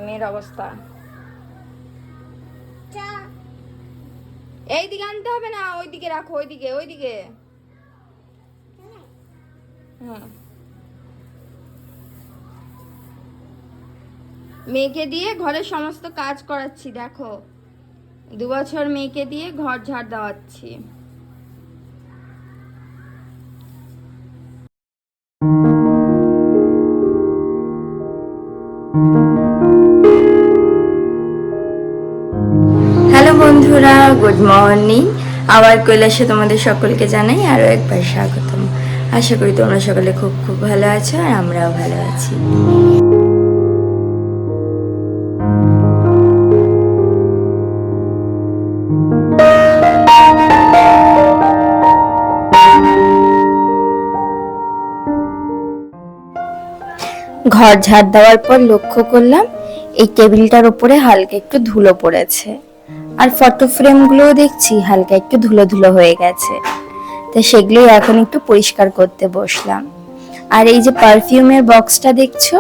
মেয়ের অবস্থা। এইদিকে আনতে হবে না, ওইদিকে রাখো, ওইদিকে ওইদিকে। হুম, মেয়েকে দিয়ে ঘরের সমস্ত কাজ করাচ্ছি। দেখো 2 বছর মেয়েকে দিয়ে ঘর ঝাড় দেওয়াচ্ছি। হ্যালো বন্ধুরা, গুড মর্নিং। আবার কৈলাসে তোমাদের সকলকে জানাই আরও একবার স্বাগতম। আশা করি তোমরা সকলে খুব খুব ভালো আছো, আর আমরাও ভালো আছি। ঘর ঝাড় দেওয়ার পর লক্ষ্য করলাম এই টেবিলটার উপরে হালকা একটু ধুলো পড়েছে, আর ফটো ফ্রেমগুলোও দেখছি হালকা একটু ধুলো ধুলো হয়ে গেছে। তো সেগুলোই এখন একটু পরিষ্কার করতে বসলাম। আর এই যে পারফিউমের বক্সটা দেখছো,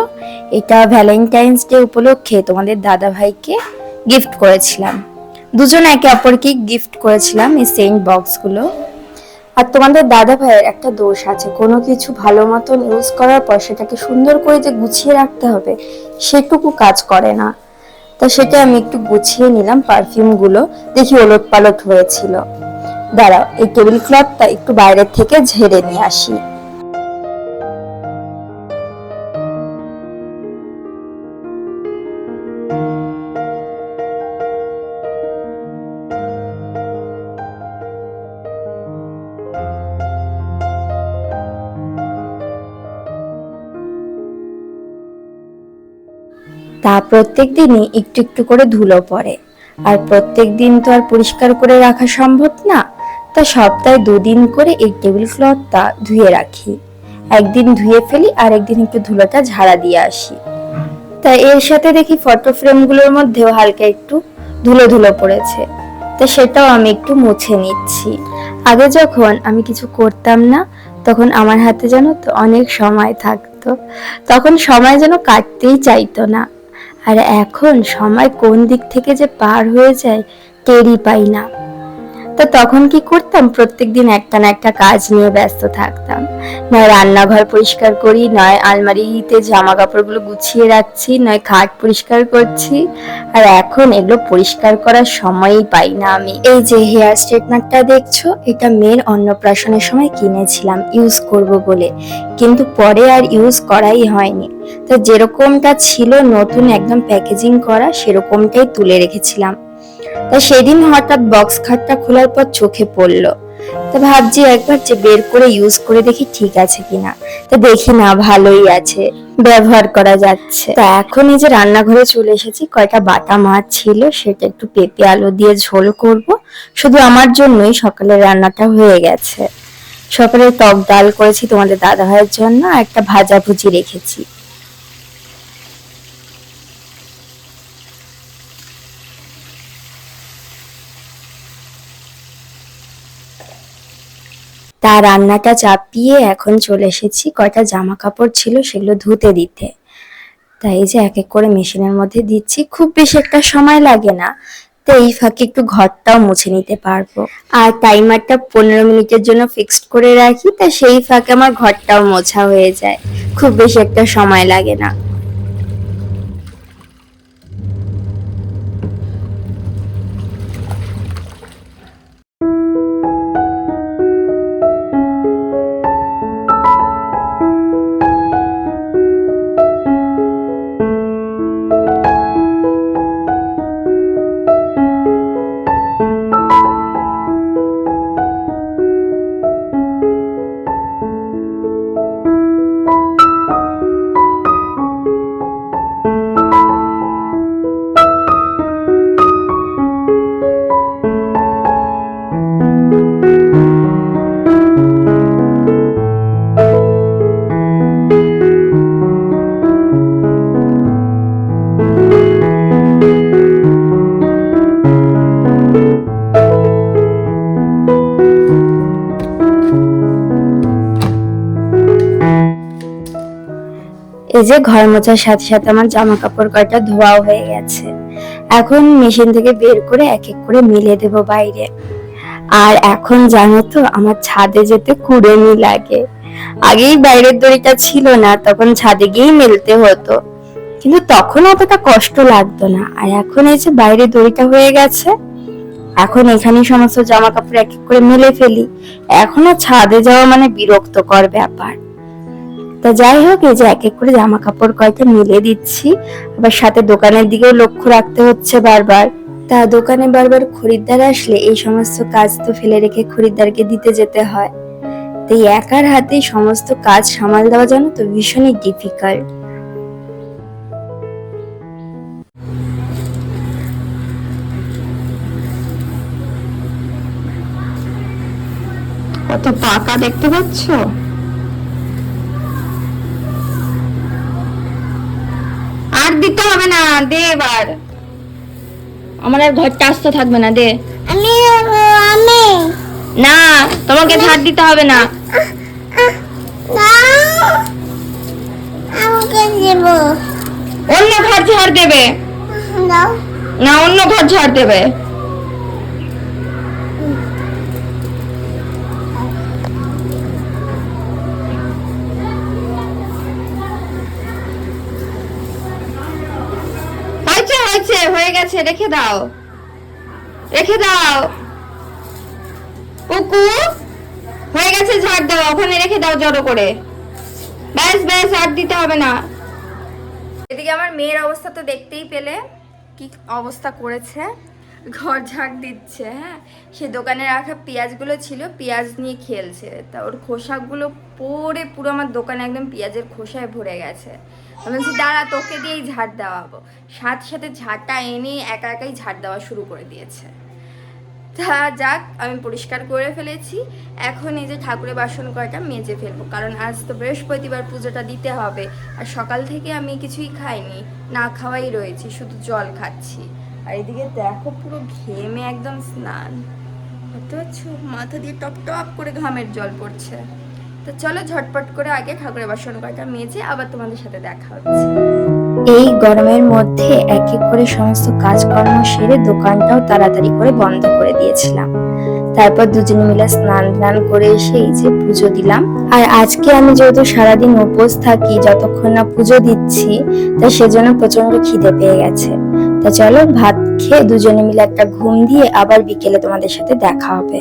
এটা ভ্যালেন্টাইন্স ডে উপলক্ষে তোমাদের দাদা ভাইকে গিফট করেছিলাম। দুজন একে অপরকে গিফট করেছিলাম এই সেন্ট বক্সগুলো। আর তোমাদের দাদা ভাইয়ের একটা দোষ আছে, কোনো কিছু ভালো মতন ইউজ করার পর সেটাকে সুন্দর করে যে গুছিয়ে রাখতে হবে সেটুকু কাজ করে না। তো সেটা আমি একটু গুছিয়ে নিলাম পারফিউমগুলো, দেখি ওলট পালট হয়েছিল। দাঁড়াও, এই টেবিল ক্লথটা একটু বাইরের থেকে ঝেড়ে নিয়ে আসি। তা প্রত্যেক দিনই একটু একটু করে ধুলো পড়ে, আর প্রত্যেক দিন তো আর পরিষ্কার করে রাখা সম্ভব না। তা সপ্তাহে 2 দিন করে এই টেবিল ক্লথটা ধুয়ে রাখি। একদিন ধুয়ে ফেলি, আর একদিন একটু ধুলোটা ঝাড়া দিয়ে আসি। তা এর সাথে দেখি ফটো ফ্রেমগুলোর মধ্যেও হালকা একটু ধুলো ধুলো পড়েছে, তা সেটাও আমি একটু মুছে নিচ্ছি। আগে যখন আমি কিছু করতাম না, তখন আমার হাতে যেন তো অনেক সময় থাকতো, তখন সময় যেন কাটতেই চাইতো না। আর এখন সময় কোন দিক থেকে যে পার হয়ে যায় টেরই পাই না। তো তখন কি করতাম, প্রত্যেকদিন একটা না একটা কাজ নিয়ে ব্যস্ত থাকতাম। নয় রান্নাঘর পরিষ্কার করি, নয় আলমারিতে জামা কাপড়গুলো গুছিয়ে রাখছি, নয় খাট পরিষ্কার করছি। আর এখন এগুলো পরিষ্কার করার সময়ই পাই না আমি। এই যে হেয়ার স্ট্রেটনারটা দেখছো, এটা মেয়ের অন্নপ্রাশনের সময় কিনেছিলাম ইউজ করব বলে, কিন্তু পরে আর ইউজ করাই হয়নি। তো যেরকমটা ছিল নতুন একদম প্যাকেজিং করা, সেরকমটাই তুলে রেখেছিলাম। তা সেদিন হঠাৎ বক্স খাটটা খোলার পর চোখে পড়লো। তা ভাবছি একবার যে বের করে ইউজ করে দেখি ঠিক আছে কিনা। তা দেখি না, ভালোই আছে, ব্যবহার করা যাচ্ছে। তা এখন এই যে রান্নাঘরে চলে এসেছি, কয়টা বাটা মাছ ছিল, সেটা একটু পেঁপে আলু দিয়ে ঝোল করব। শুধু আমার জন্যই সকালের রান্নাটা হয়ে গেছে। সকালে টক ডাল করেছি তোমাদের দাদা ভাইয়ের জন্য, আর একটা ভাজা ভুজি রেখেছি। তা রান্নাটা চাপিয়ে এখন চলে এসেছি, কয়টা জামা কাপড় ছিল সেগুলো ধুতে দিতে। তাই এই যে এক এক করে মেশিনের মধ্যে দিচ্ছি, খুব বেশি একটা সময় লাগে না। তো এই ফাঁকে একটু ঘরটাও মুছে নিতে পারবো। আর টাইমারটা 15 মিনিটের জন্য ফিক্সড করে রাখি, তা সেই ফাঁকে আমার ঘরটাও মোছা হয়ে যায়, খুব বেশি একটা সময় লাগে না। এই যে ঘর মোছার সাথে সাথে আমার জামা কাপড় কয়টা ধোয়াও হয়ে গেছে। এখন মেশিন থেকে বের করে এক এক করে মিলে দেব বাইরে। আর এখন জানো তো আমার ছাদে যেতে কুড়েমি লাগে। আগেই বাইরের দড়িটা ছিল না, তখন ছাদে গিয়েই মেলতে হতো, কিন্তু তখন অতটা কষ্ট লাগতো না। আর এখন এই যে বাইরে দড়িটা হয়ে গেছে, এখন এখানে সমস্ত জামা কাপড় এক এক করে মেলে ফেলি। এখন আর ছাদে যাওয়া মানে বিরক্তকর ব্যাপার। তা যাই হোক, এই যে এক এক করে জামা কাপড় কয়টা মিলে দিচ্ছি। আবার সাথে দোকানের দিকেও লক্ষ্য রাখতে হচ্ছে বারবার। তা দোকানে বারবার খরিদ্দার আসলে এই সমস্ত কাজ তো ফেলে রেখে খরিদ্দারকে দিতে যেতে হয়। তাই একার হাতে সমস্ত কাজ সামাল দেওয়া জানো তো ভীষণই ডিফিকাল্ট। কত পাকা দেখতে পাচ্ছ? আর দিতে হবে না, দে এবার। আমার আর ঘরটা আসতে থাকবে না, দে। আমি আমি না, তোমাকে ঝাড় দিতে হবে না। আমাকে দেব অন্য ঘর ঝাড় দেবে। দাও না, অন্য ঘর ঝাড় দেবে। হয়েছে হয়েছে, হয়ে গেছে, রেখে দাও, রেখে দাও। কুকু, হয়ে গেছে, ঝাড় দাও, ওখানে রেখে দাও জড়ো করে। ব্যাস ব্যাস, আর দিতে হবে না। এদিকে আমার মেয়ের অবস্থা তো দেখতেই পেলে, কি অবস্থা করেছে। ঘর ঝাড় দিচ্ছে। হ্যাঁ, সে দোকানে রাখা পেঁয়াজগুলো ছিল, পেঁয়াজ নিয়ে খেলছে। তা ওর খোসাগুলো পড়ে পুরো আমার দোকানে একদম পেঁয়াজের খোসায় ভরে গেছে। আমি বলছি দাঁড়া, তোকে দিয়েই ঝাড় দেওয়াবো। সাথে সাথে ঝাড়টা এনে একা একাই ঝাড় দেওয়া শুরু করে দিয়েছে। তা যাক, আমি পরিষ্কার করে ফেলেছি। এখন এই যে ঠাকুরের বাসন কয়টা মেজে ফেলবো, কারণ আজ তো বৃহস্পতিবার, পুজোটা দিতে হবে। আর সকাল থেকে আমি কিছুই খাইনি, না খাওয়াই রয়েছি, শুধু জল খাচ্ছি। আর এদিকে দেখো পুরো ঘেমে একদম স্নান, বুঝতে পারছো, মাথা দিয়ে টপ টপ করে ঘামের জল পড়ছে। তো চলো ঝটপট করে আগে ঠাকুরের বাসন কয়টা মেজে আবার তোমাদের সাথে দেখা হচ্ছে। এই গরমের মধ্যে এক এক করে সমস্ত কাজকর্ম সেরে দোকানটাও তাড়াতাড়ি করে বন্ধ করে দিয়েছিলাম। তারপর দুজনে মিলে স্নান টান করে এসে এই যে পুজো দিলাম। আর আজকে আমি যেহেতু সারাদিন উপোস থাকি যতক্ষণ না পুজো দিচ্ছি, তাই সেজন্য প্রচন্ড খিদে পেয়ে গেছে। তা চলো ভাত খেয়ে দুজনে মিলে একটা ঘুম দিয়ে আবার বিকেলে তোমাদের সাথে দেখা হবে।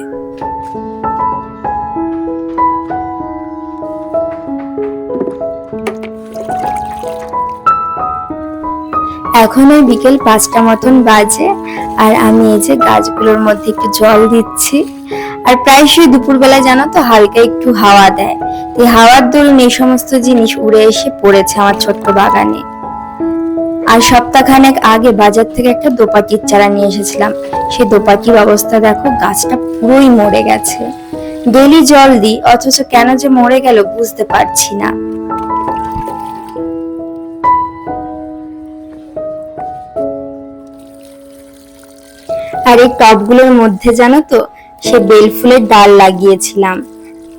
এখন ওই বিকেল 5টা মতন বাজে, আর আমি এই যে গাছগুলোর মধ্যে একটু জল দিচ্ছি। আর প্রায়শই দুপুরবেলা জানো তো হালকা একটু হাওয়া দেয়, তো হাওয়ার দরুন এই সমস্ত জিনিস উড়ে এসে পড়েছে আমার ছোট্ট বাগানে। আর সপ্তাহখানেক আগে বাজার থেকে একটা দোপাটির চারা নিয়ে এসেছিলাম। সেই দোপাটির অবস্থা দেখো, গাছটা পুরোই মরে গেছে। ডেইলি জল দিই, অথচ কেন যে মরে গেল বুঝতে পারছি না। আর এই টবগুলোর মধ্যে জানো তো সে বেল ফুলের ডাল লাগিয়েছিলাম।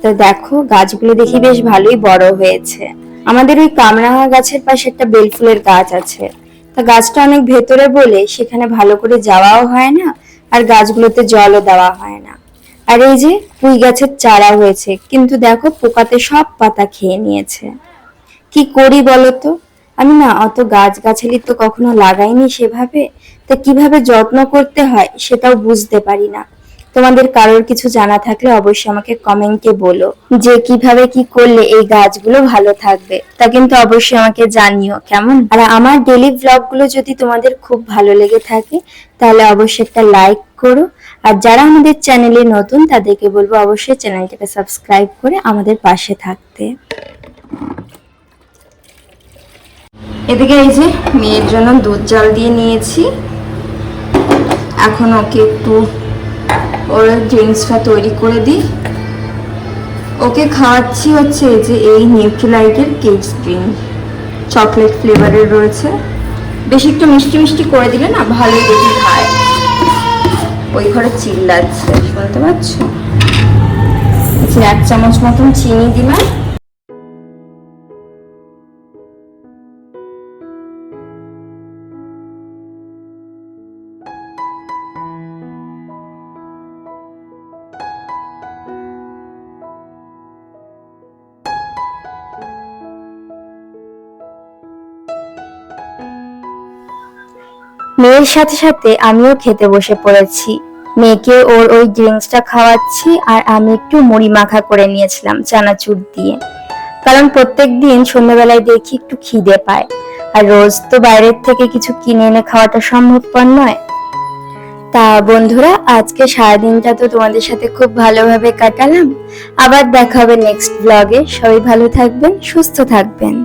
তো দেখো গাছগুলো দেখি বেশ ভালোই বড় হয়েছে। আমাদের ওই কামরাঙা গাছের পাশে একটা বেল ফুলের গাছ আছে। তা গাছটা অনেক ভেতরে বলে সেখানে ভালো করে যাওয়াও হয় না, আর গাছগুলোতে জলও দেওয়া হয় না। আর এই যে পুঁই গাছের চারা হয়েছে, কিন্তু দেখো পোকাতে সব পাতা খেয়ে নিয়েছে। কি করি বলো তো? আমি না অত গাছগাছালি তো কখনো লাগাইনি সেভাবে, তা কিভাবে যত্ন করতে হয় সেটাও বুঝতে পারি না। তোমাদের কারোর কিছু জানা থাকলে অবশ্যই আমাকে কমেন্টে বলো, যে কিভাবে কি করলে এই গাছগুলো ভালো থাকবে। তা কিন্তু অবশ্যই আমাকে জানিও কেমন। আর আমার ডেইলি ব্লগগুলো যদি তোমাদের খুব ভালো লেগে থাকে তাহলে অবশ্যই একটা লাইক করো। আর যারা আমাদের চ্যানেলে নতুন তাদেরকে বলবো অবশ্যই চ্যানেলটাকে সাবস্ক্রাইব করে আমাদের পাশে থাকতে। এদিকে এই যে মেয়ের জন্য দুধ জাল দিয়ে নিয়েছি। এখন ওকে একটু ওর ড্রিঙ্কসটা তৈরি করে দিই। ওকে খাওয়াচ্ছি হচ্ছে এই যে এই নিউট্রিলাইটের কেক স্প্রিং, চকলেট ফ্লেভারের রয়েছে। বেশি একটু মিষ্টি মিষ্টি করে দিলে না ভালোই দেখি খায়। ওই ঘরে চিল্লাচ্ছে, শুনতে পাচ্ছ? 1 চামচ মতন চিনি দিলাম। মেয়ের সাথে সাথে আমিও খেতে বসে পড়েছি। মেয়েকে ওর ওই ড্রিঙ্কসটা খাওয়াচ্ছি আর আমি একটু মুড়ি মাখা করে নিয়েছিলাম চানাচুর দিয়ে, কারণ প্রত্যেকদিন সন্ধ্যাবেলায় দেখি একটু খিদে পায়, আর রোজ তো বাইরের থেকে কিছু কিনে এনে খাওয়াটা সম্ভবপর নয়। তা বন্ধুরা, আজকে সারাদিনটা তো তোমাদের সাথে খুব ভালোভাবে কাটালাম। আবার দেখা হবে নেক্সট ব্লগে। সবাই ভালো থাকবেন, সুস্থ থাকবেন।